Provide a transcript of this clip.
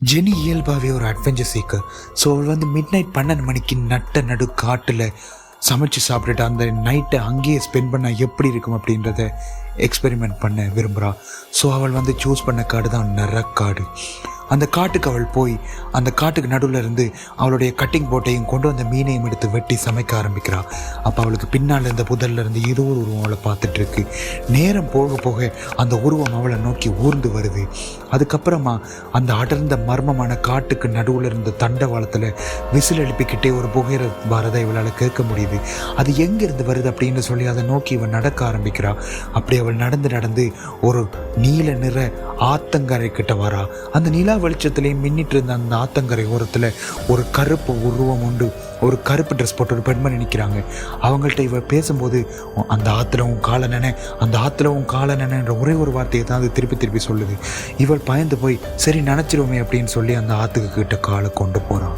Jenny இயல்பாகவே ஒரு adventure seeker. So அவள் மிட் நைட் 12 மணிக்கு நடு காட்டில் சமைச்சு சாப்பிட்டுட்டு அந்த நைட்டை அங்கேயே ஸ்பெண்ட் பண்ணால் எப்படி இருக்கும் அப்படின்றத எக்ஸ்பெரிமெண்ட் பண்ண விரும்புகிறா. ஸோ அவள் சூஸ் பண்ண காடு தான் நரக்காடு. அந்த காட்டுக்கு அவள் போய் அந்த காட்டுக்கு நடுவில் இருந்து அவளுடைய கட்டிங் போட்டையும் கொண்டு வந்த மீனையும் எடுத்து வெட்டி சமைக்க ஆரம்பிக்கிறாள். அப்போ அவளுக்கு பின்னால் இருந்த புதல்ல இருந்து ஏதோ ஒரு உருவம் அவளை பார்த்துட்டு இருக்கு. நேரம் போக போக அந்த உருவம் அவளை நோக்கி ஊர்ந்து வருது. அதுக்கப்புறமா அந்த அடர்ந்த மர்மமான காட்டுக்கு நடுவில் இருந்த தண்டவாளத்தில் விசில் எழுப்பிக்கிட்டே ஒரு புகையிற வரதை இவளால் கேட்க முடியுது. அது எங்கேருந்து வருது அப்படின்னு சொல்லி அதை நோக்கி இவன் நடக்க ஆரம்பிக்கிறாள். அப்படி அவள் நடந்து ஒரு நீல நிற ஆத்தங்கரை கிட்ட வரா. அந்த நிலா வெளிச்சத்திலே மின்னிட்டு இருந்த அந்த ஆத்தங்கரை ஓரத்தில் ஒரு கருப்பு உருவம் உண்டு. ஒரு கருப்பு ட்ரெஸ் போட்டு ஒரு பெண்மணி நிற்கிறாங்க. அவங்கள்ட்ட இவ பேசும்போது அந்த ஆற்றுலவும் காலனன, அந்த ஆற்றுலவும் காலனன்ற ஒரே ஒரு வார்த்தையை தான் அது திருப்பி சொல்லுது. இவள் பயந்து போய் சரி நினச்சிருவோமே அப்படின்னு சொல்லி அந்த ஆற்றுக்கு கிட்ட காலை கொண்டு போகிறான்.